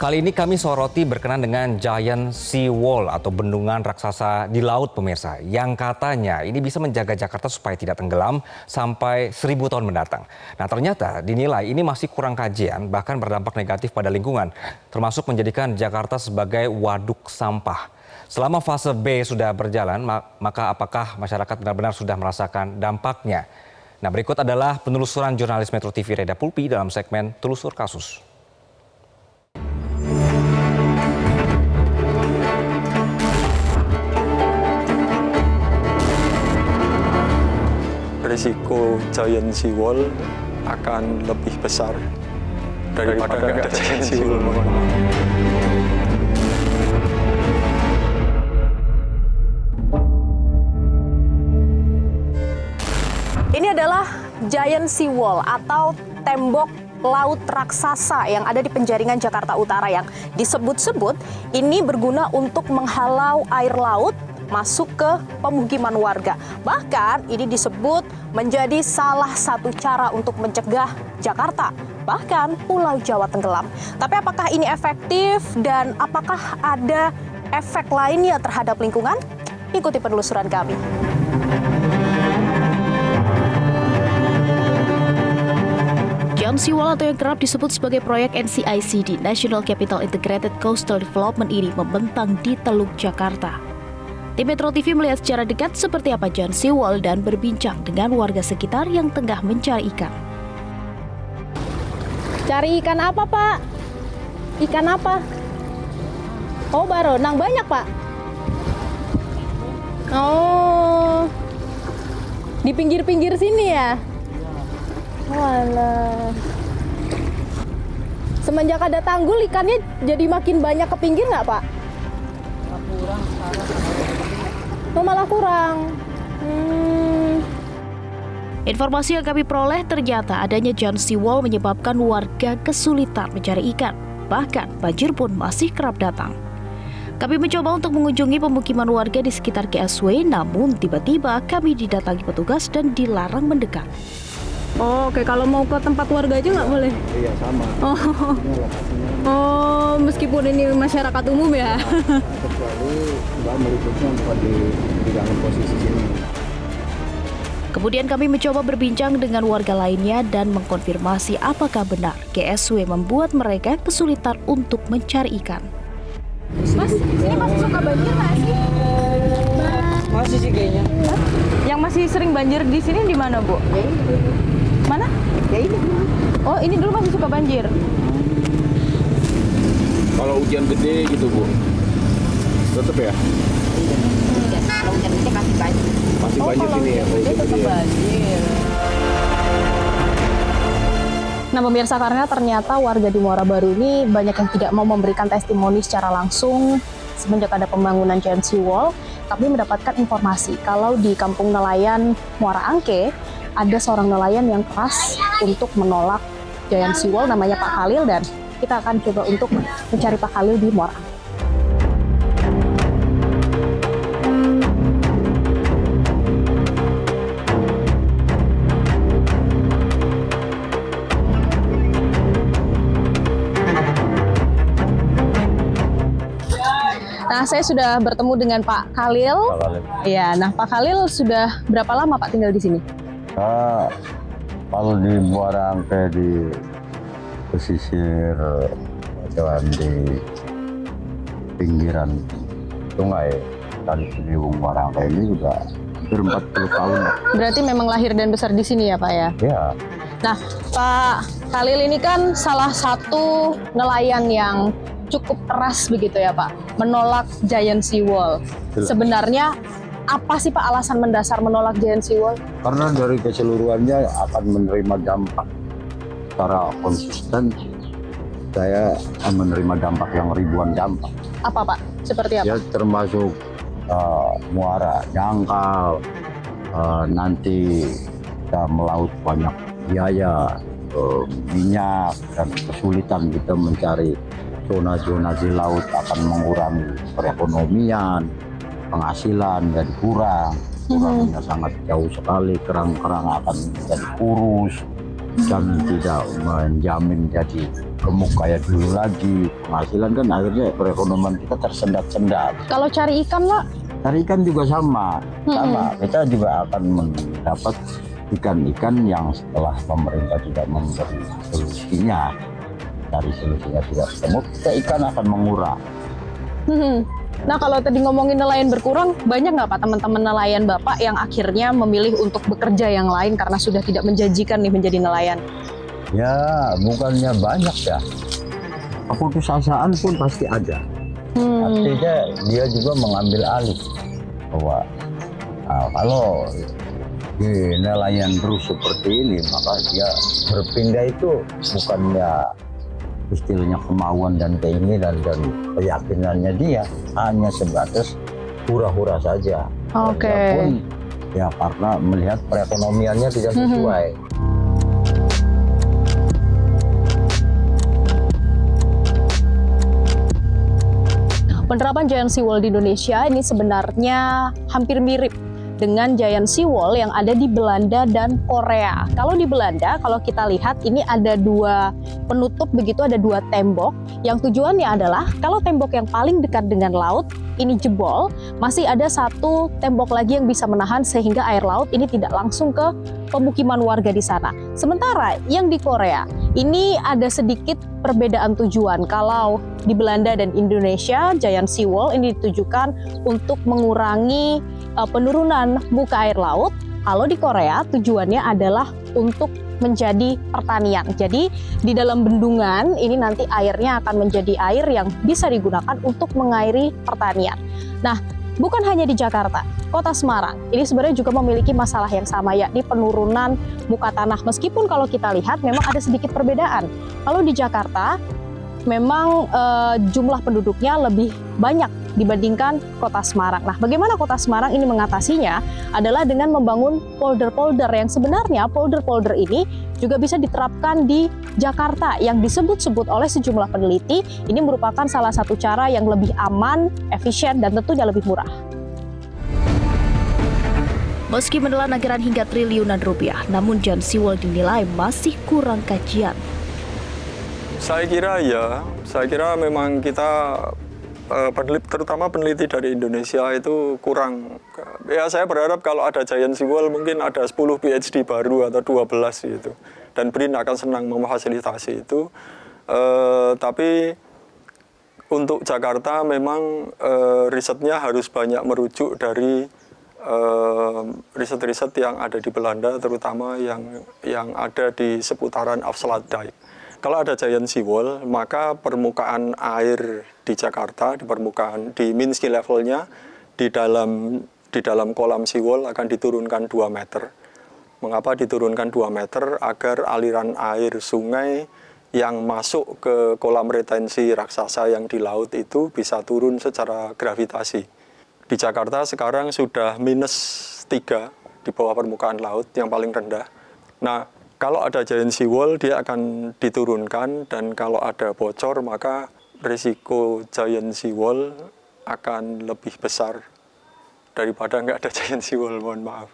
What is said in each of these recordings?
Kali ini kami soroti berkenan dengan Giant Sea Wall atau bendungan raksasa di laut pemirsa. Yang katanya ini bisa menjaga Jakarta supaya tidak tenggelam sampai 1000 tahun mendatang. Nah ternyata dinilai ini masih kurang kajian bahkan berdampak negatif pada lingkungan. Termasuk menjadikan Jakarta sebagai waduk sampah. Selama fase B sudah berjalan maka apakah masyarakat benar-benar sudah merasakan dampaknya? Nah berikut adalah penelusuran jurnalis Metro TV Reda Pulpi dalam segmen Telusur Kasus. Risiko Giant Sea Wall akan lebih besar daripada nggak ada Giant Sea Wall. Ini adalah Giant Sea Wall atau tembok laut raksasa yang ada di penjaringan Jakarta Utara yang disebut-sebut ini berguna untuk menghalau air laut masuk ke pemukiman warga. Bahkan ini disebut menjadi salah satu cara untuk mencegah Jakarta, bahkan Pulau Jawa tenggelam. Tapi apakah ini efektif dan apakah ada efek lainnya terhadap lingkungan? Ikuti penelusuran kami. Giant Sea Wall atau yang kerap disebut sebagai proyek NCICD (National Capital Integrated Coastal Development) ini membentang di Teluk Jakarta. Tim Metro TV melihat secara dekat seperti apa Giant Sea Wall dan berbincang dengan warga sekitar yang tengah mencari ikan. Cari ikan apa, Pak? Ikan apa? Oh, baronang banyak, Pak. Oh, di pinggir-pinggir sini ya? Walah. Semenjak ada tanggul, ikannya jadi makin banyak ke pinggir nggak, Pak? Kurang sekarang. Oh, malah kurang. Informasi yang kami peroleh ternyata adanya Giant Sea Wall menyebabkan warga kesulitan mencari ikan. Bahkan banjir pun masih kerap datang. Kami mencoba untuk mengunjungi pemukiman warga di sekitar GSW, namun tiba-tiba kami didatangi petugas dan dilarang mendekat. Oh, oke. Kalau mau ke tempat warga aja nggak boleh? Iya, sama. Oh, meskipun ini masyarakat umum ya? Kecuali Mbak meliputnya bukan di dalam posisi sini. Kemudian kami mencoba berbincang dengan warga lainnya dan mengkonfirmasi apakah benar GSW membuat mereka kesulitan untuk mencari ikan. Mas, sini masih suka banjir nggak sih? Masih sih kayaknya. Yang masih sering banjir di sini di mana, Bu? Mana? Ya ini. Oh, ini dulu masih suka banjir. Kalau hujan gede gitu, Bu. Tetap ya? Kalau hujan gede masih banjir. Masih banjir sini ya. Dia tetap banjir. Nah pemirsa, karena ternyata warga di Muara Baru ini banyak yang tidak mau memberikan testimoni secara langsung semenjak ada pembangunan Giant Sea Wall, kami mendapatkan informasi kalau di Kampung Nelayan Muara Angke ada seorang nelayan yang keras untuk menolak Giant Sea Wall, namanya Pak Khalil, dan kita akan coba untuk mencari Pak Khalil di Muara Angke. Nah, saya sudah bertemu dengan Pak Khalil. Iya, nah Pak Khalil sudah berapa lama Pak tinggal di sini? Kalau di Muara Angke di pesisir dan di pinggiran sungai Kali Ciliwung Muara Angke ini sudah hampir 40 tahun. Berarti memang lahir dan besar di sini ya Pak ya? Ya. Nah, Pak Khalil ini kan salah satu nelayan yang cukup keras begitu ya Pak, menolak Giant Sea Wall. Sebenarnya apa sih Pak alasan mendasar menolak Giant Sea Wall? Karena dari keseluruhannya akan menerima dampak secara konsisten. Saya menerima dampak yang ribuan dampak. Apa Pak? Seperti apa? Ya termasuk muara dangkal, nanti kita melaut banyak biaya, minyak, dan kesulitan kita mencari zona-zona di laut akan mengurangi perekonomian, penghasilan jadi kurangnya sangat jauh sekali, kerang-kerang akan menjadi kurus, dan tidak menjamin jadi gemuk kayak dulu lagi. Penghasilan kan akhirnya perekonomian kita tersendat-sendat. Kalau cari ikan lah, Cari ikan juga sama. Kita juga akan mendapat ikan-ikan yang setelah pemerintah tidak memberi solusinya, dari solusinya tidak ketemu, kita ikan akan mengurang. Nah, kalau tadi ngomongin nelayan berkurang, banyak nggak Pak teman-teman nelayan Bapak yang akhirnya memilih untuk bekerja yang lain karena sudah tidak menjanjikan nih menjadi nelayan? Ya, bukannya banyak ya. Keputusasaan pun pasti ada. Artinya dia juga mengambil alih bahwa kalau di nelayan terus seperti ini, maka dia berpindah itu bukannya istilahnya kemauan dan keinginan dan keyakinannya dia, hanya sebatas hura-hura saja. Oke. Dia pun ya karena melihat perekonomiannya tidak sesuai. Penerapan Giant Sea Wall di Indonesia ini sebenarnya hampir mirip dengan Giant Sea Wall yang ada di Belanda dan Korea. Kalau di Belanda, kalau kita lihat ini ada dua penutup begitu, ada dua tembok yang tujuannya adalah kalau tembok yang paling dekat dengan laut ini jebol, masih ada satu tembok lagi yang bisa menahan sehingga air laut ini tidak langsung ke pemukiman warga di sana. Sementara yang di Korea ini ada sedikit perbedaan tujuan. Kalau di Belanda dan Indonesia, Giant Sea Wall ini ditujukan untuk mengurangi penurunan muka air laut. Kalau di Korea tujuannya adalah untuk menjadi pertanian. Jadi di dalam bendungan ini nanti airnya akan menjadi air yang bisa digunakan untuk mengairi pertanian. Nah, bukan hanya di Jakarta, Kota Semarang ini sebenarnya juga memiliki masalah yang sama, yakni penurunan muka tanah. Meskipun kalau kita lihat memang ada sedikit perbedaan. Kalau di Jakarta memang jumlah penduduknya lebih banyak dibandingkan Kota Semarang. Nah, bagaimana Kota Semarang ini mengatasinya adalah dengan membangun polder-polder yang sebenarnya polder-polder ini juga bisa diterapkan di Jakarta yang disebut-sebut oleh sejumlah peneliti ini merupakan salah satu cara yang lebih aman, efisien, dan tentunya lebih murah. Meski menelan anggaran hingga triliunan rupiah, namun Giant Sea Wall dinilai masih kurang kajian. Saya kira memang kita terutama peneliti dari Indonesia itu kurang. Ya saya berharap kalau ada Giant Sea Wall mungkin ada 10 PhD baru atau 12 gitu. Dan BRIN akan senang memfasilitasi itu. Tapi untuk Jakarta memang risetnya harus banyak merujuk dari riset-riset yang ada di Belanda, terutama yang ada di seputaran Afsluitdijk. Kalau ada Giant Sea Wall, maka permukaan air di Jakarta, di mean sea levelnya, di dalam kolam sea wall akan diturunkan 2 meter. Mengapa diturunkan 2 meter? Agar aliran air sungai yang masuk ke kolam retensi raksasa yang di laut itu bisa turun secara gravitasi. Di Jakarta sekarang sudah -3 di bawah permukaan laut yang paling rendah. Nah, kalau ada Giant Sea Wall, dia akan diturunkan, dan kalau ada bocor, maka risiko Giant Sea Wall akan lebih besar daripada nggak ada Giant Sea Wall, mohon maaf.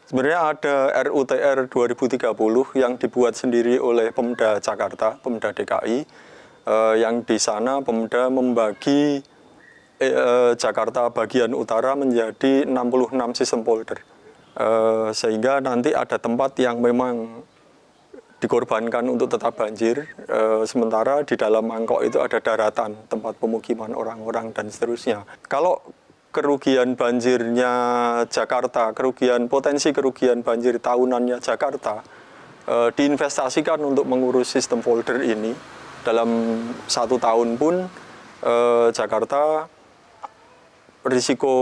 Sebenarnya ada RUTR 2030 yang dibuat sendiri oleh Pemda Jakarta, Pemda DKI, yang di sana Pemda membagi Jakarta bagian utara menjadi 66 sistem polder. Sehingga nanti ada tempat yang memang dikorbankan untuk tetap banjir, sementara di dalam mangkok itu ada daratan, tempat pemukiman orang-orang dan seterusnya. Kalau kerugian banjirnya Jakarta, potensi kerugian banjir tahunannya Jakarta, diinvestasikan untuk mengurus sistem polder ini, dalam 1 tahun pun Jakarta risiko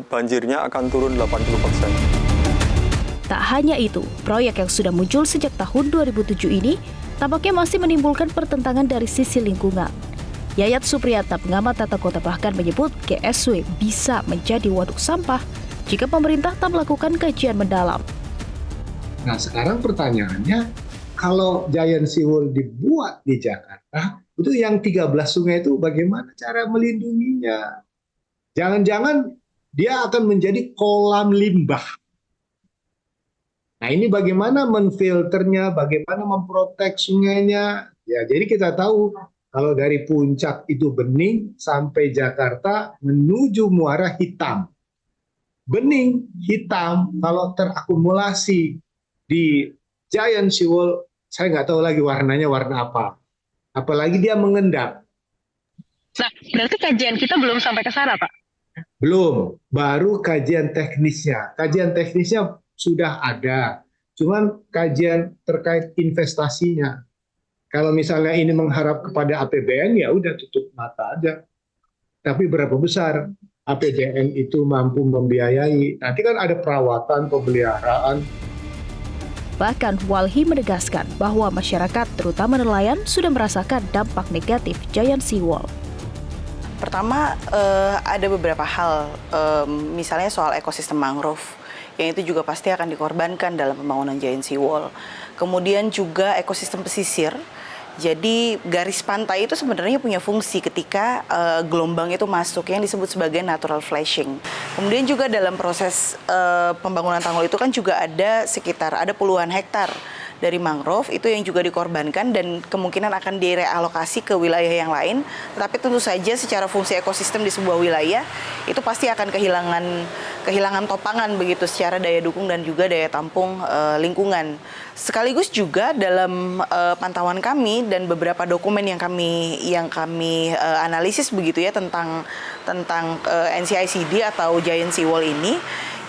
banjirnya akan turun 80%. Tak hanya itu, proyek yang sudah muncul sejak tahun 2007 ini tampaknya masih menimbulkan pertentangan dari sisi lingkungan. Yayat Supriyatna, pengamat tata kota, bahkan menyebut GSW bisa menjadi waduk sampah jika pemerintah tak melakukan kajian mendalam. Nah, sekarang pertanyaannya, kalau Giant Sea Wall dibuat di Jakarta, itu yang 13 sungai itu bagaimana cara melindunginya? Jangan-jangan dia akan menjadi kolam limbah. Nah, ini bagaimana menfilternya, bagaimana memprotek sungainya. Ya, jadi kita tahu kalau dari puncak itu bening sampai Jakarta menuju muara hitam. Bening, hitam, kalau terakumulasi di Giant Seawall, saya nggak tahu lagi warnanya warna apa. Apalagi dia mengendap. Nah, berarti kajian kita belum sampai ke sana, Pak? Belum, baru kajian teknisnya. Kajian teknisnya sudah ada, cuman kajian terkait investasinya. Kalau misalnya ini mengharap kepada APBN, ya udah tutup mata aja. Tapi berapa besar APBN itu mampu membiayai? Nanti kan ada perawatan, pemeliharaan. Bahkan Walhi menegaskan bahwa masyarakat, terutama nelayan, sudah merasakan dampak negatif Giant Seawall. Pertama, ada beberapa hal, misalnya soal ekosistem mangrove, yang itu juga pasti akan dikorbankan dalam pembangunan Giant Seawall. Kemudian juga ekosistem pesisir, jadi garis pantai itu sebenarnya punya fungsi ketika gelombang itu masuk, yang disebut sebagai natural flashing. Kemudian juga dalam proses pembangunan tanggul itu kan juga ada puluhan hektar dari mangrove itu yang juga dikorbankan dan kemungkinan akan direalokasi ke wilayah yang lain. Tapi tentu saja secara fungsi ekosistem di sebuah wilayah itu pasti akan kehilangan topangan begitu secara daya dukung dan juga daya tampung lingkungan. Sekaligus juga dalam pantauan kami dan beberapa dokumen yang kami analisis begitu ya tentang NCICD atau Giant Seawall ini,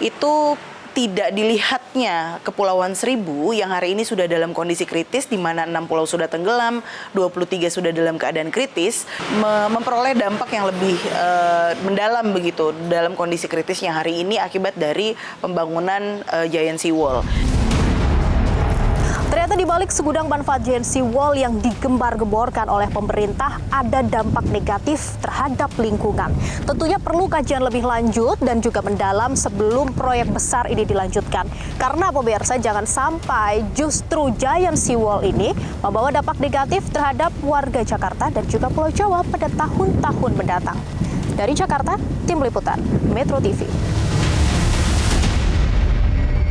itu tidak dilihatnya Kepulauan Seribu yang hari ini sudah dalam kondisi kritis, di mana 6 pulau sudah tenggelam, 23 sudah dalam keadaan kritis, memperoleh dampak yang lebih mendalam begitu dalam kondisi kritisnya hari ini akibat dari pembangunan Giant Seawall. Ternyata di balik segudang manfaat Giant Seawall yang digembar-gemborkan oleh pemerintah, ada dampak negatif terhadap lingkungan. Tentunya perlu kajian lebih lanjut dan juga mendalam sebelum proyek besar ini dilanjutkan. Karena pemirsa, jangan sampai justru Giant Seawall ini membawa dampak negatif terhadap warga Jakarta dan juga Pulau Jawa pada tahun-tahun mendatang. Dari Jakarta, Tim Liputan Metro TV.